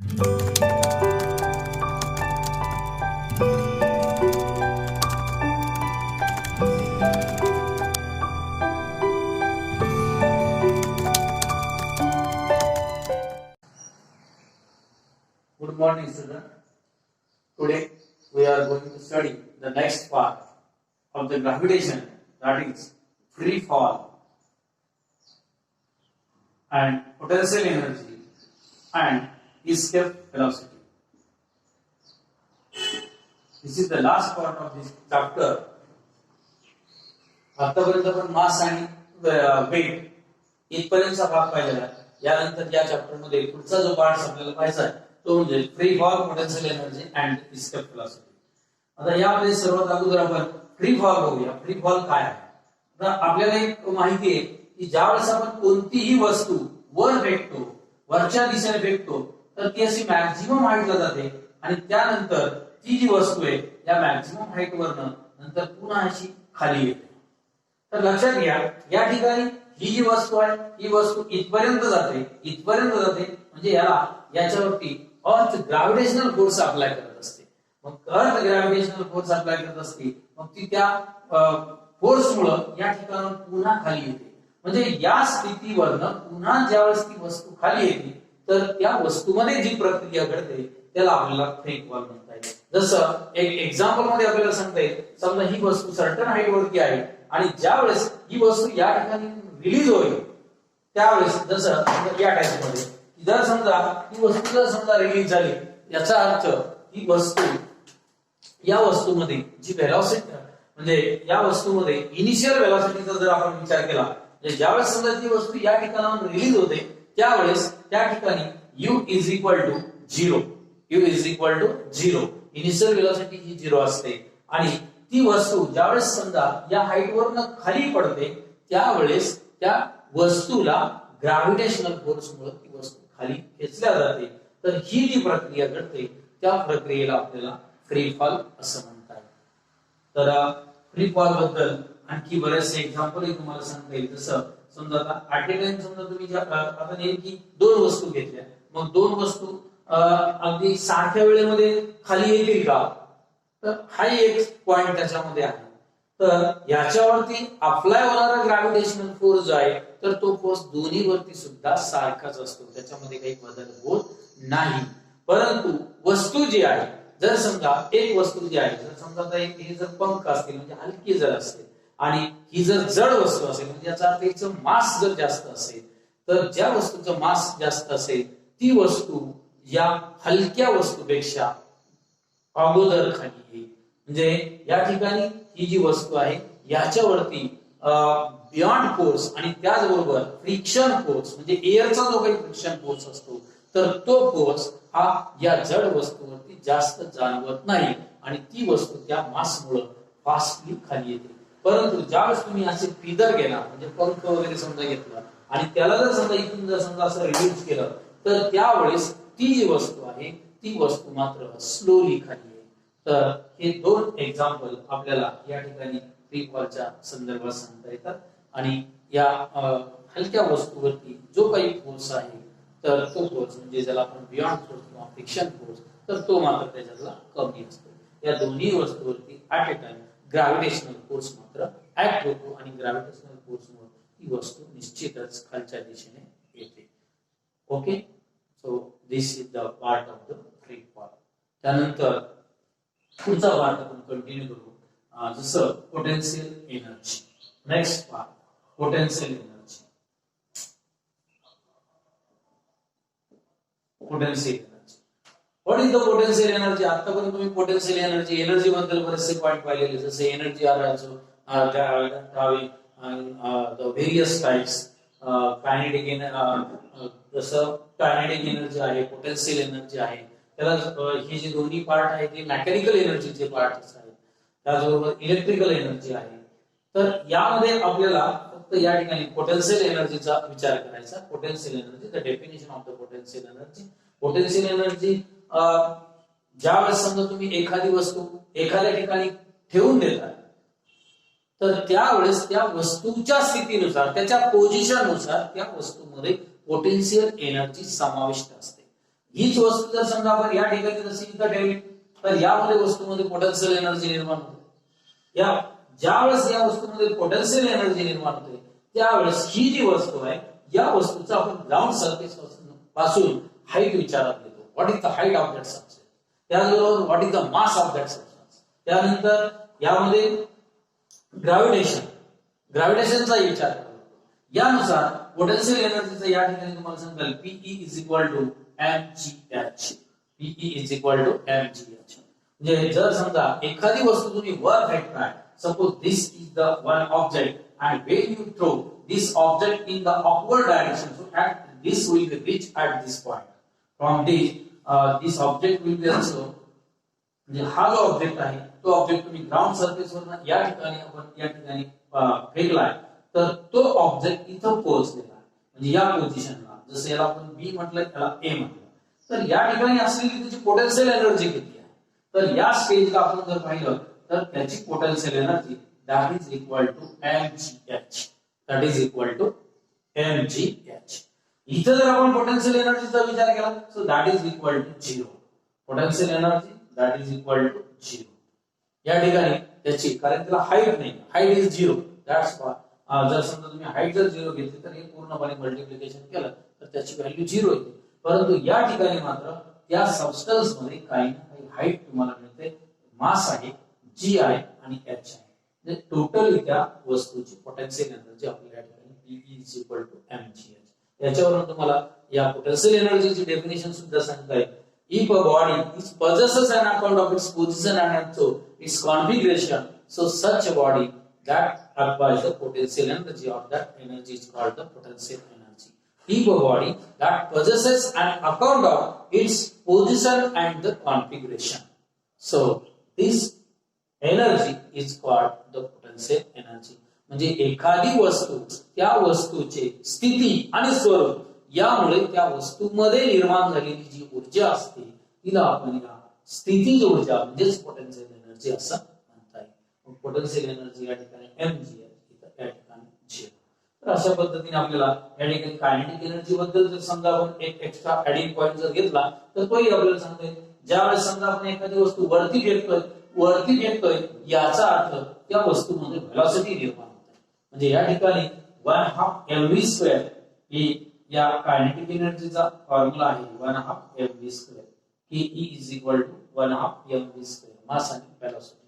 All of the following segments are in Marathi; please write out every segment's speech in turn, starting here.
Good morning, students. Today we are going to study the next part of the gravitation, that is free fall and potential energy and escape velocity. This is the last part of this chapter. आतापर्यंत आपण मास आणि वेट इथपर्यंतचा भाग पाहिलेला आहे. यानंतर या चॅप्टर मध्ये पुढचा जो पार्ट आपल्याला पाहायचा आहे तो म्हणजे free fall, potential energy and escape velocity. आता यामध्ये सर्वात अगोदर आपण फ्री फॉल बघूया. फ्री फॉल काय आहे? आता आपल्याला एक माहिती आहे की ज्यावेळेस आपण कोणतीही वस्तू वर फेकतो, वरच्या दिशेने फेकतो, तर ती अशी मॅक्झिमम हाईटला जाते आणि त्यानंतर ती जी वस्तू आहे या मॅक्झिमम हाईट वरनं नंतर पुन्हा अशी खाली येते. तर लक्षात घ्या, या ठिकाणी ही जी वस्तू आहे ही वस्तू इथपर्यंत जाते म्हणजे याच्यावरती अर्थ ग्रॅव्हिटेशनल फोर्स अप्लाय करत असते. मग अर्थ ग्रॅव्हिटेशनल फोर्स अप्लाय करत असते, मग ती त्या फोर्समुळे या ठिकाणी पुन्हा खाली येते. म्हणजे या स्थितीवरनं पुन्हा ज्यावेळेस ती वस्तू खाली येते तर त्या वस्तूमध्ये जी प्रक्रिया घडते त्याला आपल्याला फ्री फॉल म्हणता येईल. जसं एक एक्झाम्पल मध्ये आपल्याला सांगता येईल, समजा ही वस्तू सर्टन हाईट वरती आहे आणि ज्यावेळेस ही वस्तू या ठिकाणी रिलीज होईल त्यावेळेस जसं या टाइप मध्ये जर समजा ही वस्तू जर समजा रिलीज झाली, याचा अर्थ ही वस्तू या वस्तूमध्ये जी व्हेलॉसिटी म्हणजे या वस्तूमध्ये इनिशियल व्हेलॉसिटीचा जर आपण विचार केला, म्हणजे ज्यावेळेस समजा ती वस्तू या ठिकाणाहून रिलीज होते त्यावेळेस त्या ठिकाणी u is equal to 0. Initial velocity ही 0 असते आणि ती वस्तू ज्यावेळेस समजा या हाईट वरनं खाली पडते त्यावेळेस त्या वस्तूला ग्रॅव्हिटेशनल फोर्समुळे ती वस्तू खाली खेचल्या जाते. तर ही जी प्रक्रिया घडते त्या प्रक्रियेला आपल्याला फ्री फॉल असं म्हणतात. तर फ्री फॉल बद्दल आणखी बरेचसे एक्झाम्पल तुम्हाला सांगता येईल. जसं समजा आता ऍट ए टाइम समजा तुम्ही आता नेमकी दोन वस्तू घेतल्या, मग दोन वस्तू अगदी सारख्या वेळेमध्ये खाली येतील का? तर हा एक पॉइंट त्याच्यामध्ये आहे. तर याच्यावरती अप्लाय होणारा ग्रॅव्हिटेशनल फोर्स जो आहे तर तो फोर्स दोन्ही वरती सुद्धा सारखाच असतो, त्याच्यामध्ये काही बदल होत नाही. परंतु वस्तू जी आहे, जर समजा एक वस्तू जी आहे, जर समजा आता हे जर पंख असतील म्हणजे हलकी जर असेल आणि ही जर जड वस्तू असेल म्हणजे याचा अर्थ हिचं मास जर जास्त असेल, तर ज्या वस्तूचं मास जास्त असेल ती वस्तू या हलक्या वस्तूपेक्षा अगोदर खाली येईल. म्हणजे या ठिकाणी ही जी वस्तू आहे याच्यावरती बियॉन्ड फोर्स आणि त्याचबरोबर फ्रिक्शन फोर्स म्हणजे एअरचा जो काही फ्रिक्शन फोर्स असतो तर तो फोर्स हा या जड वस्तूवरती जास्त जाणवत नाही आणि ती वस्तू त्या मासमुळे फास्टली खाली येते. परंतु ज्यावेळेस तुम्ही असे फिदर गेला म्हणजे पंख वगैरे समजा घेतला आणि त्याला जर समजा इथून जर समजा असं रिलीज केलं तर त्यावेळेस ती जी वस्तू आहे ती वस्तू मात्र स्लोली खाली येईल. तर हे दोन एक्झाम्पल आपल्याला या ठिकाणी फ्री फॉलच्या संदर्भात सांगता येतात. आणि या हलक्या वस्तूवरती जो काही फोर्स आहे तर तो फोर्स म्हणजे ज्याला आपण बियॉन्ड फोर्स किंवा फ्रिक्शन फोर्स तर तो मात्र त्याच्यातला कमी असतो. या दोन्ही वस्तूवरती at a time gravitational force मात्र ऍक्ट होतो आणि ग्रॅव्हिटेशनल फोर्समुळे ती वस्तू निश्चितच खालच्या दिशेने येते. Okay, so this is the part of the free fall. त्यानंतर पुढचा पार्ट आपण कंटिन्यू करू, जसं potential energy. Next part potential energy. Potential energy, what is the potential energy? आतापर्यंत तुम्ही पोटेन्शियल एनर्जी बद्दल बरेचसे पॉइंट पाहिलेले, जसे energy are also the various types. जसं कायनेटिक एनर्जी आहे, पोटेन्शियल एनर्जी आहे. त्याला हे जे दोन्ही पार्ट आहेत ते मेकॅनिकल एनर्जीचे पार्ट आहेत, त्याचबरोबर इलेक्ट्रिकल एनर्जी आहे. तर यामध्ये आपल्याला फक्त या ठिकाणी पोटेन्शियल एनर्जीचा विचार करायचा. Potential energy, the definition of the potential energy. Potential energy ज्यावेळेस समजा तुम्ही एखादी वस्तू एखाद्या ठिकाणी ठेवून देता तर त्यावेळेस त्या वस्तूच्या स्थितीनुसार त्याच्या पोझिशन नुसार त्या वस्तूमध्ये पोटेन्शियल एनर्जी समाविष्ट असते. हीच वस्तू जर समजा आपण या ठिकाणी जशी इथं ठेवली तर यामध्ये वस्तूमध्ये पोटेन्शियल एनर्जी निर्माण होते. या ज्यावेळेस या वस्तूमध्ये पोटेन्शियल एनर्जी निर्माण होते त्यावेळेस ही जी वस्तू आहे या वस्तूचा आपण ग्राउंड सरफेस पासून हाईट विचारात घेतो. What is the height of that substance. त्याचबरोबर what is the mass of that substance. त्यानंतर यामध्ये ग्रॅव्हिटेशनचा विचार करतो. यानुसार पोटेन्शियल एनर्जीचा या ठिकाणी तुम्हाला सांगाल Pe is equal to mgh. Pe is equal to mgh. म्हणजे जर समजा एखादी वस्तू तुम्ही वर फेकताय, suppose this is the one object and when you throw this object in the upward direction, so at this will be reach at this point. From this object will be also, म्हणजे हा जो ऑब्जेक्ट आहे तो ऑब्जेक्ट तुम्ही ग्राउंड सरफेस वर या ठिकाणी फेकलाय तर तो ऑब्जेक्ट इथं पोहोचलेला आहे. म्हणजे या पोझिशनला, जसं याला आपण बी म्हटलं याला ए म्हटलं, तर या ठिकाणी असलेली त्याची पोटेन्शियल एनर्जी किती आहे. तर या स्टेजला आपण जर पाहिलं तर त्याची potential energy that is equal to mgh. That is equal to mgh. इथं जर आपण पोटेन्शियल एनर्जीचा विचार केला so that is equal to 0. Potential energy that is equal to 0. या ठिकाणी त्याची, कारण त्याला हाईट नाही, हाईट इज 0. दॅट्स व्हाय जर समजा तुम्ही हाईट जर 0 घेतली तर हे पूर्णपणे मल्टिप्लिकेशन केलं तर त्याची व्हॅल्यू 0 येते. परंतु या ठिकाणी मात्र त्या सबस्टन्स मध्ये काही ना काही हाईट तुम्हाला मिळते. मास आहे, जी आहे आणि एच आहे. टोटल त्या वस्तूची पोटेन्शियल एनर्जी आपल्याला या ठिकाणी Pe is equal to mgh. याच्यावरून तुम्हाला या पोटेन्शियल एनर्जीची डेफिनेशन सुद्धा सांगता येईल. If a body is possesses an account of its position and also its configuration, so such a body that acquires the potential energy of that energy is called the potential energy. If a body that possesses an account of its position and the configuration, so this energy is called the potential energy. म्हणजे एखादी वस्तू त्या वस्तूचे स्थिती आणि स्वरूप यामुळे त्या वस्तूमध्ये निर्माण झालेली जी ऊर्जा असते तिला आपण या स्थितीज ऊर्जा म्हणजेच पोटेन्शियल एनर्जी असं म्हणता येईल. पोटेन्शियल एनर्जी या ठिकाणी mg आहे, या ठिकाणी g. तर अशा पद्धतीने आपल्याला या ठिकाणी कायनेटिक एनर्जी बद्दल जर समजा आपण एक एक्स्ट्रा ऍडिंग पॉइंट जर घेतला तर तोही आपल्याला सांगता येईल. ज्यावेळेस समजा आपण एखादी वस्तू वरती फेकतोय याचा अर्थ त्या वस्तूमध्ये व्हेलॉसिटी निर्माण होते. म्हणजे या ठिकाणी 1/2 mv² ही या कायनेटिक एनर्जीचा फॉर्म्युला आहे. 1/2 mv². Ke is equal to 1/2 mv², mass आणि व्हेलॉसिटी.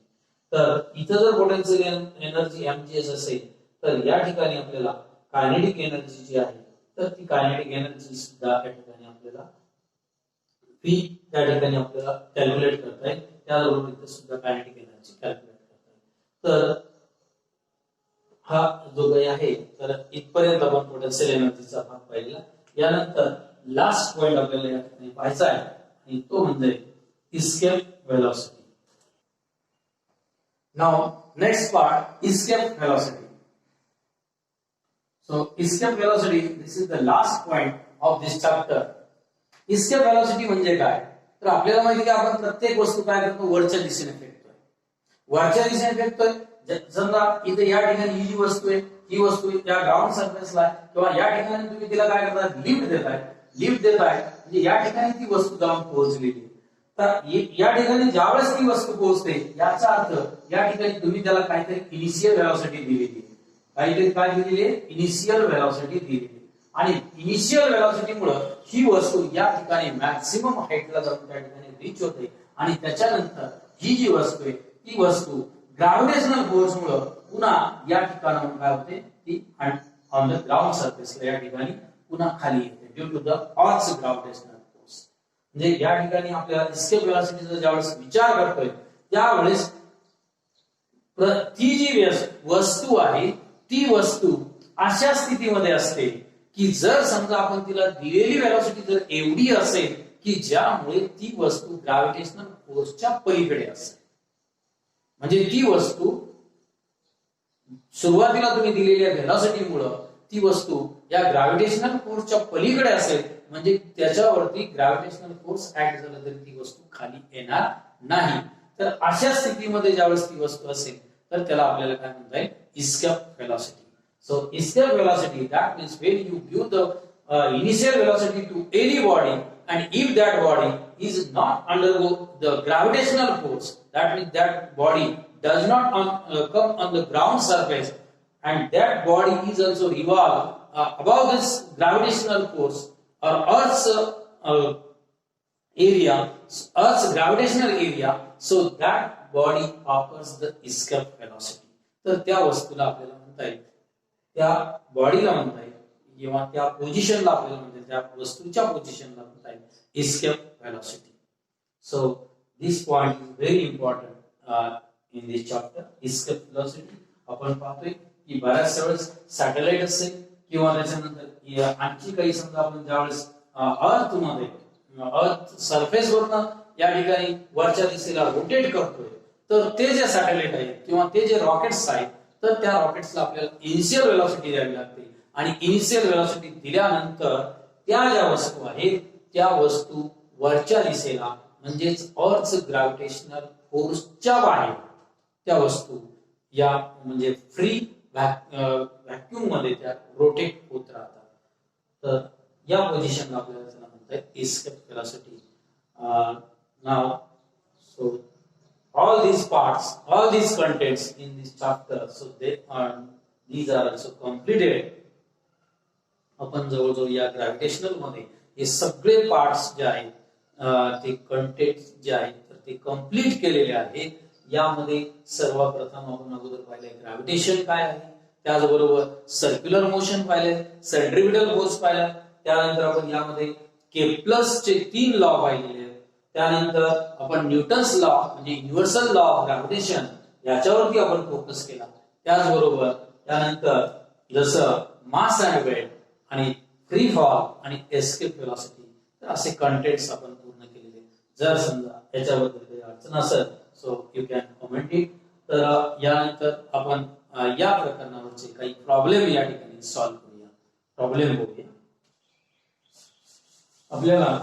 तर इथं जर पोटेन्शियल एनर्जी mgh असेल तर या ठिकाणी आपल्याला कायनेटिक एनर्जी जी आहे तर ती कायनेटिक एनर्जी सुद्धा या ठिकाणी आपल्याला P त्या ठिकाणी आपल्याला कॅल्क्युलेट करता येईल. त्याबरोबर इथे सुद्धा कायनेटिक एनर्जी कॅल्क्युलेट करता येईल. तर हा जो काही आहे तर इथपर्यंत आपण पोटेन्शियल एनर्जीचा भाग पाहिला. यानंतर लास्ट पॉइंट आपल्याला या ठिकाणी पाहायचा आहे आणि तो म्हणजे escape velocity. Now next part, escape velocity. So escape velocity, this is the last point of this chapter. Escape velocity म्हणजे काय तर आपल्याला माहिती की आपण प्रत्येक वस्तू काय करतो, वरच्या दिशेने फेकतोय. वरच्या दिशेने फेकतोय. समजा इथे या ठिकाणी ही जी वस्तू आहे ही वस्तू या ग्राउंड सरफेसला आहे किंवा या ठिकाणी तुम्ही तिला काय करता, लिफ्ट देताय म्हणजे या ठिकाणी ती वस्तू जाऊन पोहोचलेली. तर या ठिकाणी ज्यावेळेस ती वस्तू पोहोचते याचा अर्थ या ठिकाणी तुम्ही त्याला काहीतरी इनिशियल वेलोसिटी दिलेली आहे. काहीतरी काय दिलेली आहे, इनिशियल वेलोसिटी दिलेली आहे. आणि इनिशियल वेलोसिटी मुळे ही वस्तू या ठिकाणी मॅक्सिमम हाईटला जाऊन त्या ठिकाणी रीच होते आणि त्याच्यानंतर ही जी वस्तू आहे ती वस्तू ग्रॅव्हिटेशनल फोर्स मुळे पुन्हा या ठिकाणाहून काय होते, ती ऑन द ग्राउंड सरफेस या ठिकाणी पुन्हा खाली येते due to the earth's gravitational force. म्हणजे या ठिकाणी आपल्याला इस्केप वेलोसिटीचा ज्यावेळेस विचार करतोय त्यावेळेस ती जी वस्तू आहे ती वस्तू अशा स्थितीमध्ये असते की जर समजा आपण तिला दिलेली वेलोसिटी जर एवढी असेल की ज्यामुळे ती वस्तू ग्रॅव्हिटेशनल फोर्सच्या पलीकडे असेल. म्हणजे ती वस्तू सुरुवातीला तुम्ही दिलेल्या व्हेलॉसिटीमुळे ती वस्तू या ग्रॅव्हिटेशनल फोर्सच्या पलीकडे असेल म्हणजे त्याच्यावरती ग्रॅव्हिटेशनल फोर्स ऍक्ट झाला तरी ती वस्तू खाली येणार नाही. तर अशा स्थितीमध्ये ज्यावेळेस ती वस्तू असेल तर त्याला आपल्याला काय म्हणता येईल, escape velocity. So escape velocity, that means when you give the initial velocity to any body and if that body is not undergo the gravitational force, that means that body does not come on the ground surface, and that body is also revolve above this gravitational force or Earth's area, Earth's gravitational area, so that body offers the escape velocity. तर त्या वस्तूला आपल्याला म्हणता येईल, त्या बॉडीला म्हणता येईल किंवा त्या पोझिशनला आपल्याला म्हणता येईल, त्या वस्तूच्या पोझिशनला म्हणता येईल escape velocity. So this point is very important in this chapter, escape velocity. आपण पाहतोय की बऱ्याच वेळेस सॅटेलाइट असेल किंवा त्याच्यानंतर आणखी काही समजा आपण ज्यावेळेस अर्थ मध्ये अर्थ सरफेस वरनं या ठिकाणी वरच्या दिशेला रोटेट करतोय, तर ते जे सॅटेलाइट आहेत किंवा ते जे रॉकेट्स आहेत, तर त्या रॉकेट्सला आपल्याला इनिशियल वेलोसिटी द्यावी लागते आणि इनिशियल वेलोसिटी दिल्यानंतर त्या ज्या वस्तू आहेत त्या वस्तू वरच्या दिशेला म्हणजेच अर्थच ग्रॅव्हिटेशनल फोर्सच्या बाहेर त्या वस्तू या म्हणजे फ्री व्हॅक्यूम मध्ये त्या रोटेट होत राहतात. तर या पोझिशनला आपल्याला त्याला म्हणतात escape velocity. Now so all these parts, all these contents in this chapter, so these are also completed. आपण जवळजवळ या ग्रॅव्हिटेशनल मध्ये हे सगळे पार्ट्स जे आहेत ते कंटेंट्स जे आहेत तर ते कंप्लीट केलेले आहेत. यामध्ये सर्वप्रथम आपण अगोदर पाहिले ग्रॅव्हिटेशन काय आहे, त्याचबरोबर सर्क्युलर मोशन पाहिले, सेंट्रिपिटल फोर्स पाहिला, त्यानंतर आपण यामध्ये केप्लरचे 3 लॉ पाहिलेले, त्यानंतर आपण न्यूटन्स लॉ म्हणजे युनिव्हर्सल लॉ ऑफ ग्रॅव्हिटेशन याच्यावरती आपण फोकस केला. त्याचबरोबर त्यानंतर जसं मास अँड वेट आणि फ्री फॉल आणि एस्केप वेलोसिटी, तर असे कंटेंट्स आपण पूर्ण केलेले. जर समजा याच्याबद्दल काही अडचण असेल so you can comment it. तर यानंतर आपण या प्रकरणावरचे काही प्रॉब्लेम या ठिकाणी सॉल्व्ह करूया. प्रॉब्लेम बघूया. आपल्याला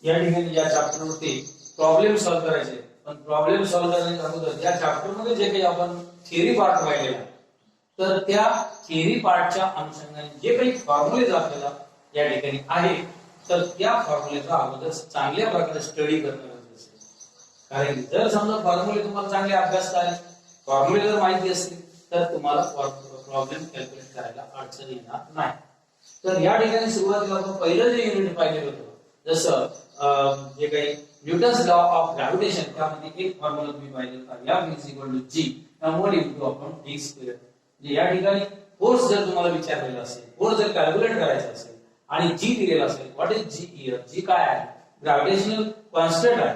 या ठिकाणी या चॅप्टर वरती प्रॉब्लेम सॉल्व्ह करायचे, पण प्रॉब्लेम सॉल्व्ह करण्याच्या अगोदर या चॅप्टर मध्ये जे काही आपण थिअरी पार्ट पाहिलेला तर त्या थिअरी पार्टच्या अनुषंगाने जे काही फॉर्म्युलेज आपल्याला या ठिकाणी आहेत तर त्या फॉर्म्युलेचा अगोदर चांगल्या प्रकारे स्टडी करणं गरजेचं आहे. कारण जर समजा फॉर्म्युले तुम्हाला चांगले अभ्यास करायला फॉर्म्युले जर माहिती असतील तर तुम्हाला प्रॉब्लेम कॅल्क्युलेट करायला अडचण येणार नाही. तर या ठिकाणी सुरुवातीला आपण पहिलं जे युनिट पाहिलेलं होतं जसं जे काही न्यूटन्स लॉ ऑफ ग्रॅव्हिटेशन त्यामध्ये एक फॉर्म्युला तुम्ही पाहिलेला F is equal to G m1 into upon d square. म्हणजे या ठिकाणी फोर्स जर तुम्हाला विचारलेला असेल, फोर्स जर कॅल्क्युलेट करायचा असेल आणि G दिलेला असेल, what is G here? G काय आहे? ग्रॅव्हिटेशनल कॉन्स्टंट आहे.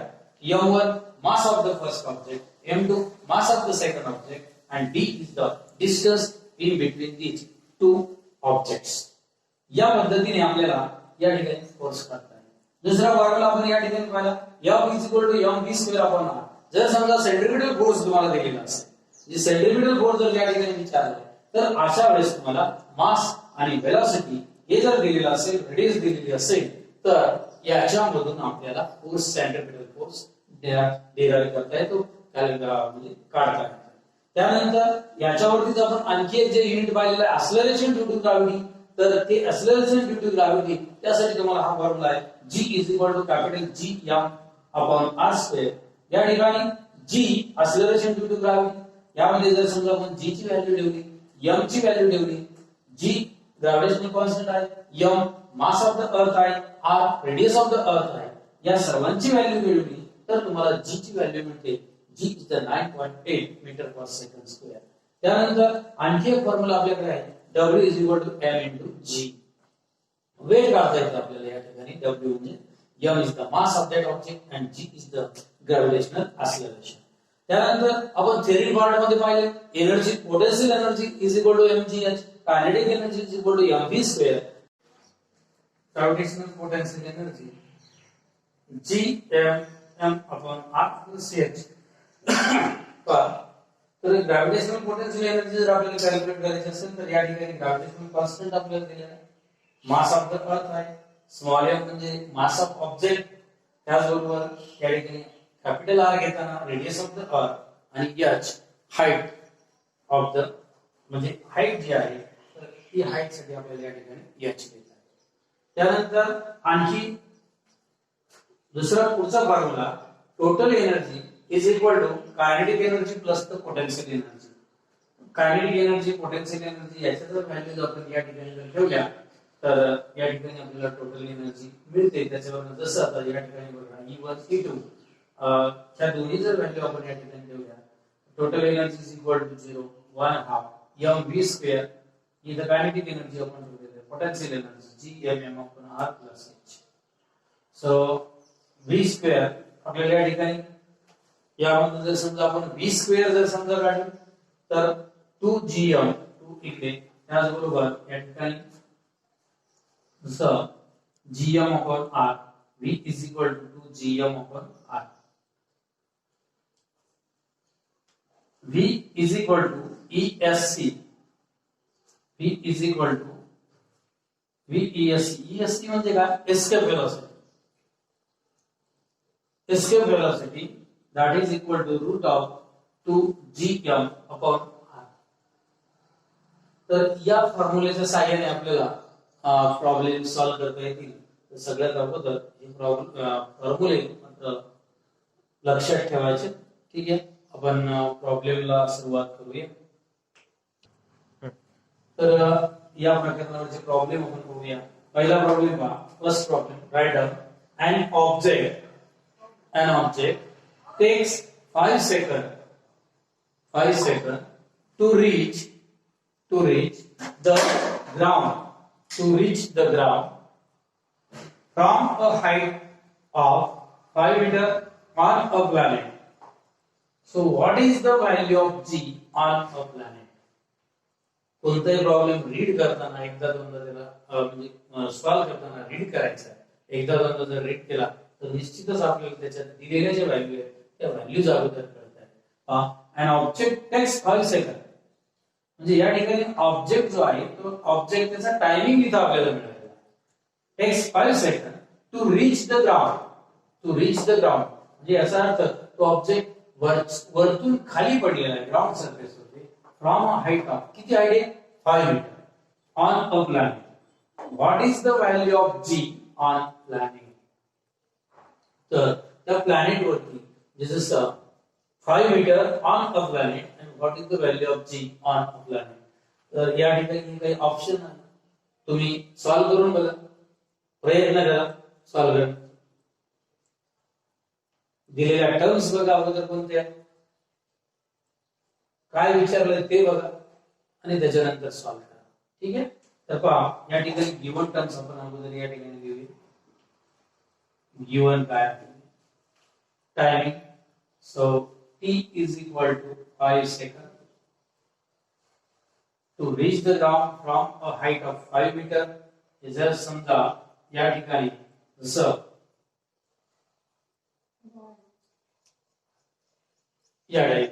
m1 mass of the first object, m2 mass of the second object and d is the distance in between these two objects. या पद्धतीने आपल्याला या ठिकाणी फोर्स काढता येईल. दुसरा फॉर्म्युला आपण या ठिकाणी पाहिला F is equal to mv square upon r. जर समजा सेंट्रिपिटल फोर्स तुम्हाला दिलेला असेल, जे सेंट्रिपिटल फोर्स जर या ठिकाणी विचारला तर अशा वेळेस तुम्हाला मास आणि वेलोसिटी हे जर दिलेलं असेल, रेडियस दिलेली असेल तर याच्यामधून आपल्याला फोर्स सेंट्रिपिटल फोर्स डिराइव्ह करता येतो, म्हणजे काढता येतो. त्यानंतर याच्यावरतीच आपण आणखी एक जे युनिट पाहिलेलं आहे एक्सेलरेशन ड्यू टू ग्रॅव्हिटी. तर ते एक्सेलरेशन ड्यू टू ग्रॅव्हिटी त्यासाठी तुम्हाला हा फॉर्म्युला आहे G is equal to capital G m upon r square. या ठिकाणी G acceleration due to gravity, यामध्ये जर समजा आपण G ची व्हॅल्यू ठेवली, m ची व्हॅल्यू ठेवली, G ग्रॅव्हिटेशनल कॉन्स्टंट आहे, m mass of the earth आहे, r radius of the earth आहे, या सर्वांची व्हॅल्यू मिळवली तर तुम्हाला G ची व्हॅल्यू मिळते G is the 9.8 metre per second square. त्यानंतर आणखी एक फॉर्म्युला आपल्याकडे आहे W is equal to m into G. Weight काढता येतं आपल्याला या ठिकाणी. W म्हणजे m is the mass of that object and G is the gravitational acceleration. त्यानंतर आपण थेरी पार्ट मध्ये पाहिले energy, potential energy is equal to mgh, kinetic energy is equal to mv square. Gravitational potential energy Gm upon r plus h. तर ग्रॅव्हिटेशनल पोटेन्शियल एनर्जी जर आपल्याला कॅल्क्युलेट करायची असेल तर या ठिकाणी ग्रॅव्हिटेशनल कॉन्स्टंट आपल्याला दिलेला आहे, मास ऑफ द अर्थ आहे, स्मॉल m म्हणजे मास ऑफ ऑब्जेक्ट, त्याचबरोबर या ठिकाणी कॅपिटल R घेताना रेडियस ऑफ द अर्थ आणि h हाईट ऑफ द म्हणजे हाईट जी आहे तर ती हाईट साठी आपल्याला या ठिकाणी h घेतला आहे. त्यानंतर आणखी दुसरा पुढचा formula total energy is equal to kinetic energy plus the potential energy. Kinetic energy potential energy याच्या जर व्हॅल्यूज आपण या ठिकाणी जर ठेवल्या तर या ठिकाणी आपल्याला टोटल एनर्जी मिळते. त्याच्यावरून जसं आता या ठिकाणी बघा E1 E2 ह्या दोन्ही जर व्हॅल्यू आपण या ठिकाणी ठेवल्या total energy is equal to 0 1 half mv square ही द कायनेटिक एनर्जी आपण ठेवलेली आहे. Potential energy Gmm upon r plus h. So v square आपल्याला या ठिकाणी यामधून जर समजा आपण v स्क्वेअर जर समजा काढलं तर 2gm 2 इकडे त्याचबरोबर या ठिकाणी जसं gm upon r v is equal to 2gm upon r. v is equal to ESC. v is equal to ESC म्हणजे काय? Escape velocity. Escape velocity that is equal to root of 2gm upon r. तर या फॉर्म्युलेच्या साहाय्याने आपल्याला प्रॉब्लेम सॉल्व्ह करता येतील. तर सगळ्यात अगोदर हे फॉर्म्युले लक्षात ठेवायचे. ठीक आहे, आपण प्रॉब्लेमला सुरुवात करूया. तर या प्रकरणावरचे प्रॉब्लेम आपण बघूया. पहिला प्रॉब्लेम पहा. First problem write down an object takes 5 seconds to reach the ground from a height of 5 meter on a planet. So what is the value of g on a planet? कोणताही प्रॉब्लेम रीड करताना एकदा दोनदा त्याला म्हणजे सॉल्व्ह करताना रीड करायचा. एकदा दोनदा जर रीड केला तर निश्चितच आपल्याला त्याच्यात दिलेल्या ज्या व्हॅल्यू आहेत त्या व्हॅल्यूज अगोदर कळतात. an object takes 5 seconds म्हणजे या ठिकाणी ऑब्जेक्ट जो आहे तो ऑब्जेक्ट त्याचा टायमिंग इथं आपल्याला मिळालेला आहे. takes 5 seconds to reach the ground म्हणजे याचा अर्थ तो ऑब्जेक्ट वरतून खाली पडलेला आहे ग्राउंड सरफेस वरती फ्रॉम अ हाईट ऑफ किती हाईट आहे 5 metre on a planet. What is the value of g on planet? तर त्या प्लॅनेट वरती जसं 5 metre on a planet and what is the value of g on a planet. तर या ठिकाणी काही ऑप्शन आहे, तुम्ही सॉल्व्ह करून बघा, प्रयत्न करा सॉल्व्ह करा. दिलेल्या टर्म्स बघा अगोदर कोणत्या काय विचारलंय ते बघा आणि त्याच्यानंतर सॉल्व्ह करा. ठीक आहे, तर पहा या ठिकाणी गिवन टर्म्स आपण अगोदर या ठिकाणी लिहूया. गिवन काय आहे timing. So t is equal to 5 seconds to reach the ground from a height of 5 meter. हे जर समजा या ठिकाणी जसं या टाइप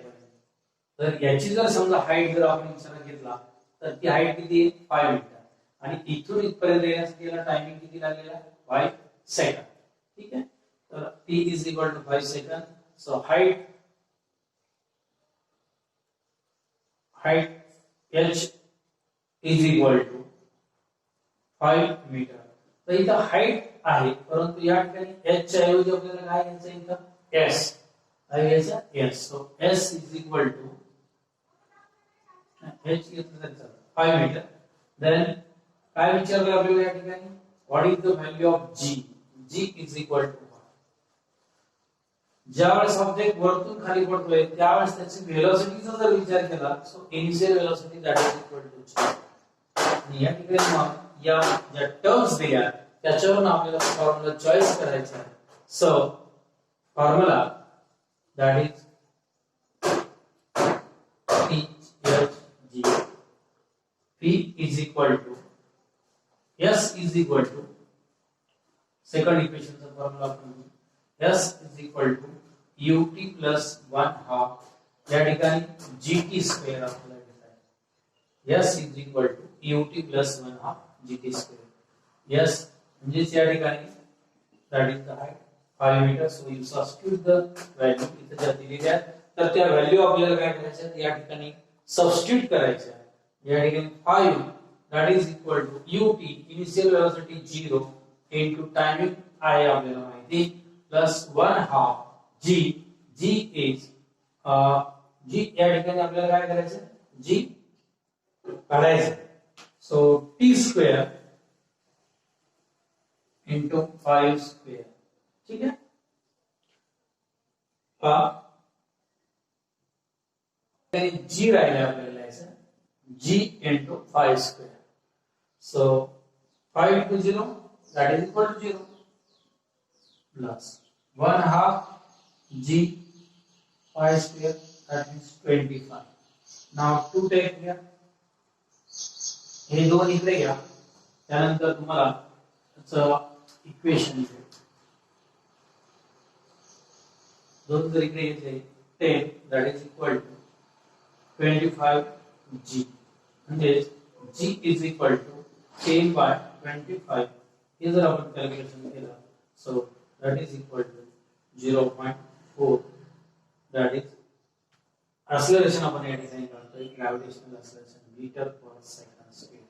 तर याची जर समजा हाईट जर आपण विचारात घेतला तर ती हाईट किती आहे 5 मीटर आणि इथून इथपर्यंत येण्यासाठी याला टायमिंग किती लागलेला आहे 5 सेकंद. ठीक आहे, तर t is equal to 5 seconds. So height h is equal to 5 metre. तर इथं हाईट आहे परंतु या ठिकाणी h च्या ऐवजी आपल्याला काय घ्यायचं इथं s काय घ्यायचं s. So s is equal to h घेतलं तर चालेल 5 मीटर. देन काय विचारलं आपल्याला या ठिकाणी what is the value of g. g is equal to ज्यावेळेस ऑब्जेक्ट वरतून खाली पडतोय त्यावेळेस त्याची व्हेलॉसिटीचा जर विचार केला so initial velocity that is equal to g. आणि या ठिकाणी मग या ज्या टर्म्स दिल्या त्याच्यावरून आपल्याला फॉर्म्युला चॉईस करायचा आहे. So formula that is PHG. P is equal to S is equal to second equation चा फॉर्म्युला आपण S is equal to ut plus 1 half या ठिकाणी gt स्क्वेअर आपल्याला घेता आहे. S is equal to ut plus 1 half gt square. S म्हणजे या ठिकाणी that is the height 5 metre. so you substitute the value इथे ज्या दिलेल्या आहेत तर त्या व्हॅल्यू आपल्याला काय करायच्या या ठिकाणी सबस्टिट्यूट करायच्या. या ठिकाणी 5 that is equal to ut initial velocity 0 into timing I आपल्याला माहिती plus 1/2 g. g is g या ठिकाणी आपल्याला काय करायचं, g काढायचं. So t square into 5 square. ठीक आहे. g राहिला आपल्याला याचं g into 5 square. So 5 into 0 that is equal to 0 plus 1/2 g 5 square that is 25. Now to take here हे दोन इकडे घ्या, त्यानंतर तुम्हाला इक्वेशन दोन जर इकडे घेतले 10 that is equal to 25 g म्हणजे g is equal to 10 by 25. हे जर आपण कॅल्क्युलेशन केलं so that is equal to 0.4. that is acceleration आपण या ठिकाणी काढतोय gravitational acceleration metre per second square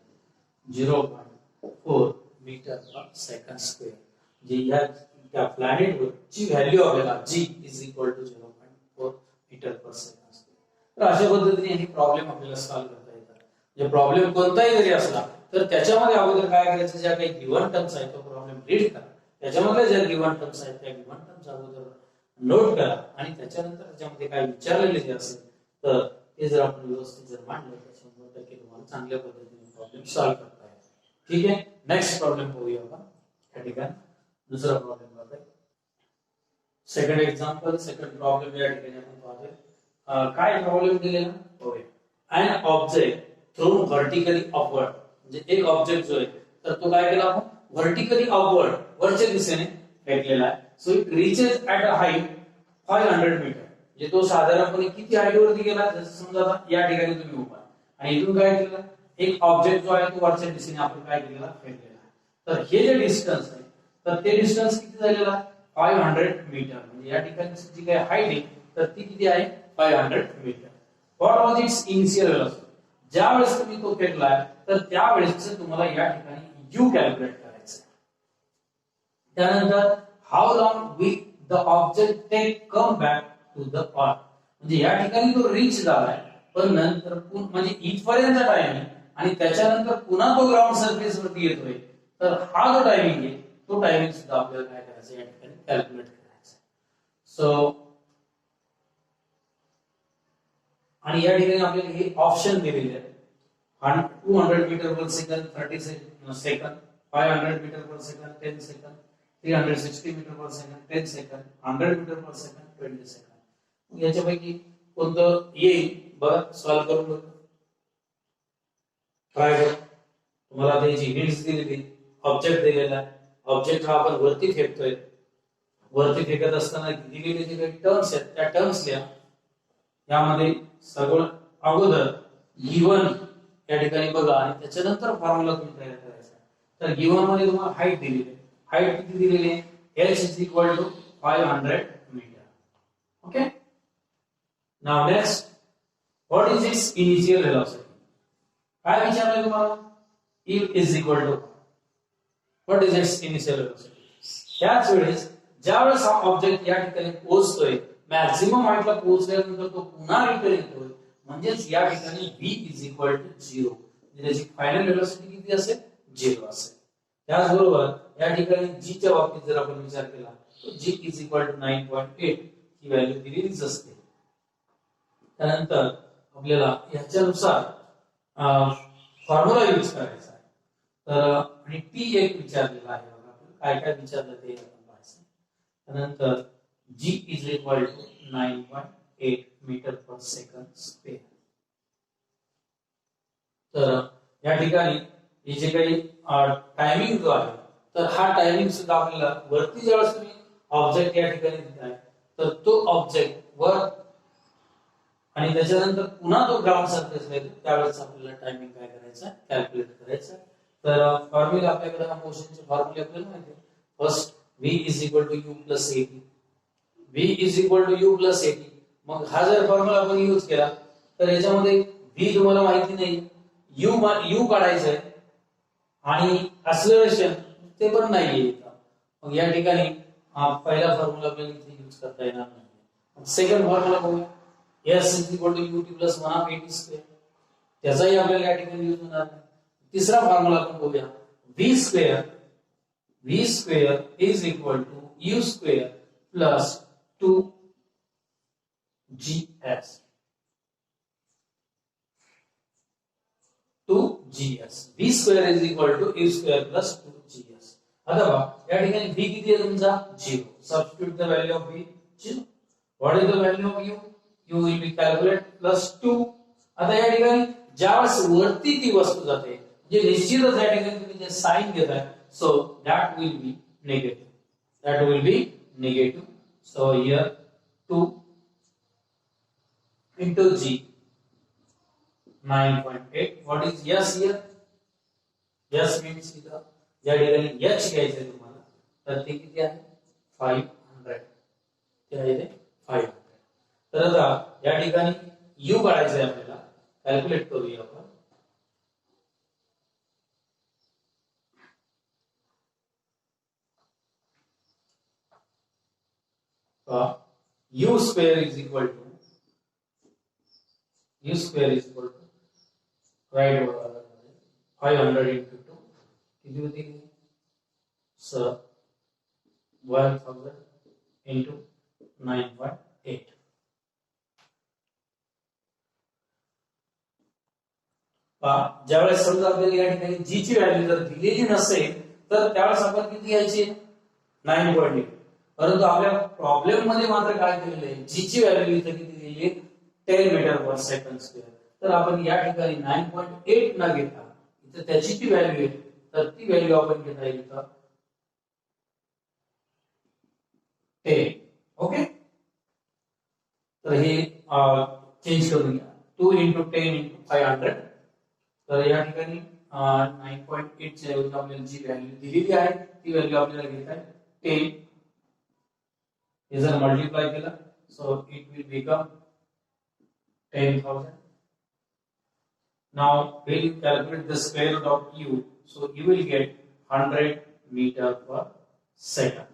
0.4 metre per second square. जे या प्लॅनेट वर ची व्हॅल्यू आपल्याला g is equal to 0.4 metre per second square. तर अशा पद्धतीने हे प्रॉब्लेम आपल्याला सॉल्व्ह करता येतात. जे प्रॉब्लेम कोणताही जरी असला तर त्याच्यामध्ये अगोदर काय करायचं, ज्या काही गिवन टर्म्स आहेत तो प्रॉब्लेम रीड करा, त्याच्यामध्ये ज्या गिवन टर्म्स आहेत त्या गिवन टर्म्स अगोदर नोट करा आणि त्याच्यानंतर त्याच्यामध्ये काय विचारलेले जे असेल तर ते जर आपण व्यवस्थित जर मांडलं तर 100% तुम्हाला चांगल्या पद्धतीने प्रॉब्लेम सॉल्व्ह करता येईल. ठीक आहे. नेक्स्ट प्रॉब्लेम बघूया आपण. या ठिकाणी दुसरा प्रॉब्लेम बघूया. सेकंड एक्झाम्पल, सेकंड प्रॉब्लेम या ठिकाणी आपण पाहतोय. काय प्रॉब्लेम दिलेला बघूया. An object thrown vertically upward. म्हणजे एक ऑब्जेक्ट जो आहे तर तो काय केला आपण व्हर्टिकली अपवर्ड वरच्या दिशेने फेकलेला आहे. So it reaches at a height 500 metre. म्हणजे तो साधारणपणे किती हाईट वरती गेला, जसं समजा आता या ठिकाणी तुम्ही उभा आणि इथून काय केलं, एक ऑब्जेक्ट जो आहे तो वरच्या दिशेने आपण काय केलेला फेकलेला आहे. तर हे जे डिस्टन्स आहे तर ते डिस्टन्स किती झालेला आहे 500 मीटर. म्हणजे या ठिकाणी जी काही हाईट आहे तर ती किती आहे 500 metre. What was its initial velocity. ज्या वेळेस तुम्ही तो फेकलाय तर त्यावेळेस तुम्हाला या ठिकाणी u कॅल्क्युलेट करायचं. त्यानंतर how long will the object take come back to the earth. म्हणजे या ठिकाणी तो रीच झालाय पण नंतर म्हणजे इथपर्यंत टायमिंग आणि त्याच्यानंतर पुन्हा तो ग्राउंड सरफेस वरती येतोय तर हा जो टायमिंग आहे तो टायमिंग सुद्धा आपल्याला काय करायचं या ठिकाणी कॅल्क्युलेट करायचं. सो आणि या ठिकाणी आपल्याला हे ऑप्शन दिलेले आहेत. 200 metre per second 30 second, 500 metre per second 10 second, 360 metre per second 10 second, 100 metre per second 20 second. याच्यापैकी कोणतं येईल बघा, सॉल्व्ह करून बघा, ट्राय करा. तुम्हाला त्याची हिंट्स दिलेली, ऑब्जेक्ट दिलेला आहे, ऑब्जेक्ट हा आपण वरती फेकतोय. वरती फेकत असताना दिलेले जे काही टर्म्स आहेत त्या टर्म्स लिहा. यामध्ये सगळं अगोदर गिवन या ठिकाणी बघा आणि त्याच्यानंतर फॉर्म्युला तुम्ही तयार करायचा. तर गिवन मध्ये तुम्हाला हाईट दिलेली आहे. हाईट किती दिलेली आहे, h is equal to 500 metre. Okay. Now next, what is its initial velocity. काय विचारलंय तुम्हाला, e is equal to what is its initial velocity. त्याच वेळेस ज्या वेळेस हा ऑब्जेक्ट या ठिकाणी पोहोचतोय मॅक्सिमम हाईटला पोहोचल्यानंतर तो पुन्हा रिटर्न येतोय म्हणजेच या ठिकाणी v is equal to 0. म्हणजे त्याची फायनल व्हेलॉसिटी किती असेल 0 असेल. त्याचबरोबर या ठिकाणी g च्या बाबतीत जर आपण विचार केला तर g is equal to 9.8 ही व्हॅल्यू दिलेलीच असते. त्यानंतर आपल्याला याच्यानुसार फॉर्म्युला यूज करायचा आहे. तर आणि t एक विचारलेला आहे बघा, काय काय विचारलं ते आपण पाहायचं. त्यानंतर g is equal to 9.8 metre per second square. तर या ठिकाणी हे जे काही टायमिंग जो आहे तर हा टायमिंग सुद्धा आपल्याला वरती ज्यावेळेस तुम्ही ऑब्जेक्ट या ठिकाणी दिलाय तर तो ऑब्जेक्ट वर आणि त्याच्यानंतर पुन्हा तो ग्राउंड सरफेसला येतो त्यावेळेस आपल्याला टायमिंग काय करायचं कॅल्क्युलेट करायचं. तर फॉर्म्युला आपल्याकडे हा मोशनचे फॉर्म्युला आपल्याला माहिती आहे. First v is equal to u plus at. v is equal to u plus at. मग हा जर फॉर्म्युला आपण यूज केला तर याच्यामध्ये v तुम्हाला माहिती नाही, u काढायचं आहे आणि ऍक्सेलरेशन ते पण नाहीये. मग या ठिकाणी पहिला फॉर्म्युला आपल्याला इथे यूज करता येणार नाही. सेकंड फॉर्म्युला बघूया, s ut + 1 of 8 स्क्वेअर, त्याचाही आपल्याला या ठिकाणी यूज होणार नाही. तिसरा फॉर्म्युला आपण बघूया, v square is equal to u square plus 2gs. 2gs. v square is equal to u square plus 2gs. अथवा या ठिकाणी v किती आहे तुमचा 0. Substitute the value of v 0. What is the value of u? u will be calculate plus 2. आता या ठिकाणी ज्यावेळेस वरती ती वस्तू जाते जे निश्चितच या ठिकाणी तुम्ही जे साइन घेताय, so that will be negative. That will be negative. So here 2 into g 9.8. What is yes here? Yes means इथं या ठिकाणी h घ्यायचं तुम्हाला, तर ते किती आहे 500. ते आहे 500. तर आता या ठिकाणी u काढायचं आहे आपल्याला, कॅल्क्युलेट करूया आपण. u square is equal to right 500 into 2 किती होती सर 1000 into 9.8. ज्यावेळेस समजा आपल्याला या ठिकाणी g ची व्हॅल्यू जर दिलेली नसेल तर त्यावेळेस आपण किती घ्यायची 9.8. परंतु आपल्या प्रॉब्लेम मध्ये मात्र काय केलेलं आहे, जी ची व्हॅल्यू इथे किती दिली आहे 10 मीटर पर सेकंड स्क्वेअर. तर आपण या ठिकाणी 9.8 न घेता इथे त्याची ती व्हॅल्यू आहे, तर ती व्हॅल्यू आपण घेता येईल इथं 10. ओके, तर हे चेंज करून घ्या 2 into 10 into 500. तर या ठिकाणी 9.8 च्या ऐवजी आपल्याला जी व्हॅल्यू दिलेली आहे ती व्हॅल्यू आपल्याला घेता आहे 10. हे जर मल्टिप्लाय केला so it will become 10,000. Now when you calculate the square root of u, so you will get 100 meter per second.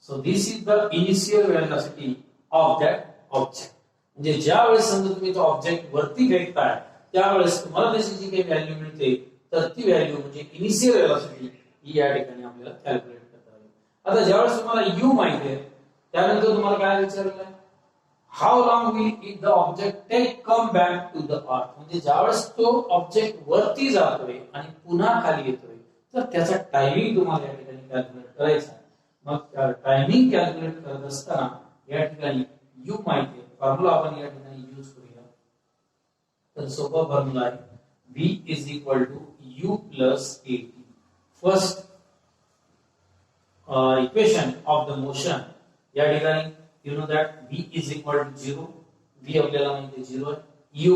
So this is the initial velocity of that object. म्हणजे ज्या वेळेस समजा तुम्ही तो ऑब्जेक्ट वरती फेकताय त्यावेळेस तुम्हाला त्याची जी काही व्हॅल्यू मिळते तर ती व्हॅल्यू म्हणजे इनिशियल वेलोसिटी ही या ठिकाणी आपल्याला कॅल्क्युलेट करता येईल. आता ज्यावेळेस तुम्हाला u माहिती आहे त्यानंतर तुम्हाला काय विचारलं आहे, how long will the object take come back to the earth. म्हणजे ज्यावेळेस तो ऑब्जेक्ट वरती जातोय आणि पुन्हा खाली येतोय तर त्याचा टायमिंग तुम्हाला या ठिकाणी कॅल्क्युलेट करायचा आहे. मग टायमिंग कॅल्क्युलेट करत असताना या ठिकाणी u माहिती आहे, फॉर्म्युला आपण या ठिकाणी यूज करूया. तर सोपा फॉर्म्युला आहे v is equal to u plus at. First equation of the motion या ठिकाणी you know that v is equal to 0. v आपल्याला माहिती आहे 0 आहे. u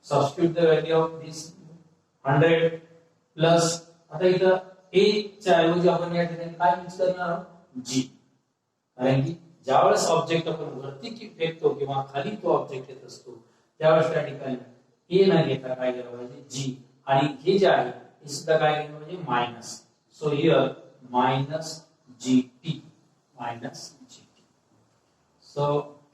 substitute the value of this 100 plus आता इथं a च्या ऐवजी आपण या ठिकाणी काय यूज करणार आहोत g. कारण की ज्यावेळेस ऑब्जेक्ट आपण वरती फेकतो किंवा खाली तो ऑब्जेक्ट येत असतो त्यावेळेस त्या ठिकाणी a न घेता काय केलं पाहिजे g, आणि हे जे आहे हे सुद्धा काय केलं पाहिजे minus. So here minus gt. So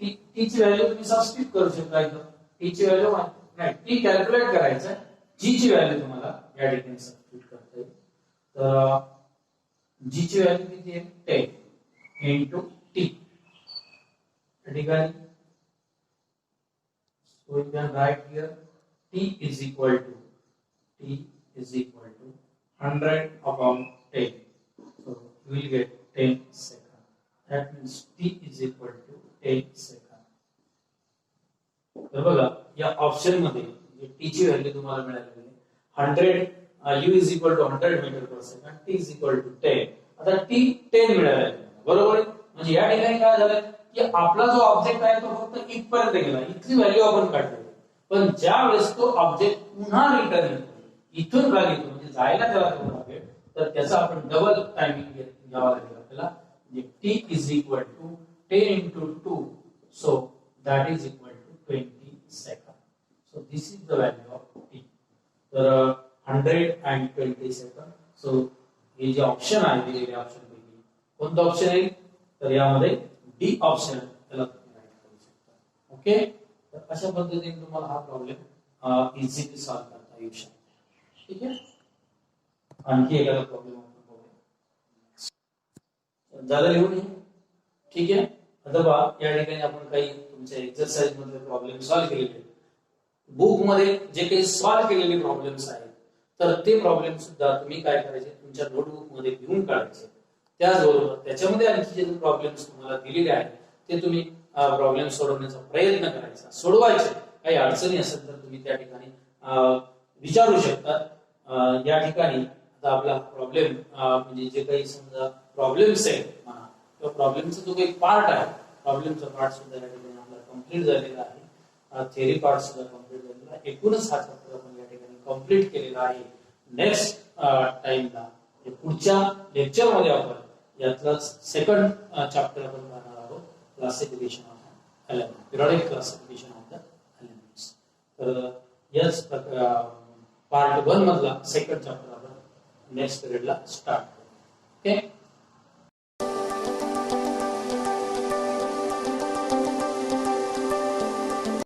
T ची व्हॅल्यू तुम्ही सबस्टिट्यूट करू शकता इथं. टी ची व्हॅल्यू नाही, टी कॅल्क्युलेट करायचं, जी ची व्हॅल्यू तुम्हाला या ठिकाणी सबस्टिट्यूट करता येईल. तर जी ची व्हॅल्यू किती आहे 10 into t. या ठिकाणी so you can write here t is equal to 100 upon 10. So you will get 10 seconds. That means t is equal to 10 seconds. तर बघा या ऑप्शन मध्ये टी ची व्हॅल्यू तुम्हाला मिळालेली आहे 100 u is equal to 100 metre per second, t is equal to 10. आता t 10 मिळाला आहे बरोबर आहे. म्हणजे या ठिकाणी काय झालं की आपला जो ऑब्जेक्ट आहे तो फक्त इथपर्यंत गेला, इथली व्हॅल्यू आपण काढली. पण ज्या वेळेस तो ऑब्जेक्ट पुन्हा रिटर्न येतो इथून खाली येतो म्हणजे जायला त्याला तेवढा वेळ, तर त्याचा आपण डबल टायमिंग घ्यावा लागेल आपल्याला. म्हणजे t is equal to 10 into 2, so that is equal to 20 seconds. So this is the value of t. तर 100 and 20 seconds. So हे जे ऑप्शन आहे दिलेले ऑप्शन पैकी कोणतं ऑप्शन आहे तर यामध्ये डी ऑप्शन त्याला तुम्ही राईट करू शकता. ओके, तर अशा पद्धतीने तुम्हाला हा प्रॉब्लेम इझिली सॉल्व्ह करता येऊ शकतो. ठीक आहे, आणखी एखादा प्रॉब्लेम आपण बघूया. झालं लिहून? ठीक आहे, आता पहा या ठिकाणी आपण काही तुमच्या एक्सरसाइज मध्ये प्रॉब्लेम सॉल्व्ह केलेले आहेत. बुक मध्ये जे काही सॉल्व्ह केलेले प्रॉब्लेम्स आहेत तर ते प्रॉब्लेम सुद्धा तुम्ही काय करायचे तुमच्या नोटबुक मध्ये लिहून काढायचे. त्याचबरोबर त्याच्यामध्ये आणखी जे प्रॉब्लेम्स तुम्हाला दिलेले आहेत ते तुम्ही प्रॉब्लेम सोडवण्याचा प्रयत्न करायचा, सोडवायचे. काही अडचणी असेल तर तुम्ही त्या ठिकाणी विचारू शकता. या ठिकाणी आता आपला प्रॉब्लेम म्हणजे जे काही समजा प्रॉब्लेम्स आहेत म्हणा किंवा प्रॉब्लेमचा जो काही पार्ट आहे, प्रॉब्लेमचा पार्ट सुद्धा या ठिकाणी आपला कम्प्लीट झालेला आहे. थेअरी पार्ट सुद्धा कम्प्लीट झालेला आहे. एकूणच हा चॅप्टर आपण या ठिकाणी कम्प्लीट केलेला आहे. नेक्स्ट टाइमला पुढच्या लेक्चर मध्ये आपण यातला सेकंड चॅप्टर आपण पाहणार आहोत, classification of element, periodic classification of the elements. तर याच पार्ट 1 मधला सेकंड चॅप्टर आपण नेक्स्ट पिरियडला स्टार्ट करू. ओके.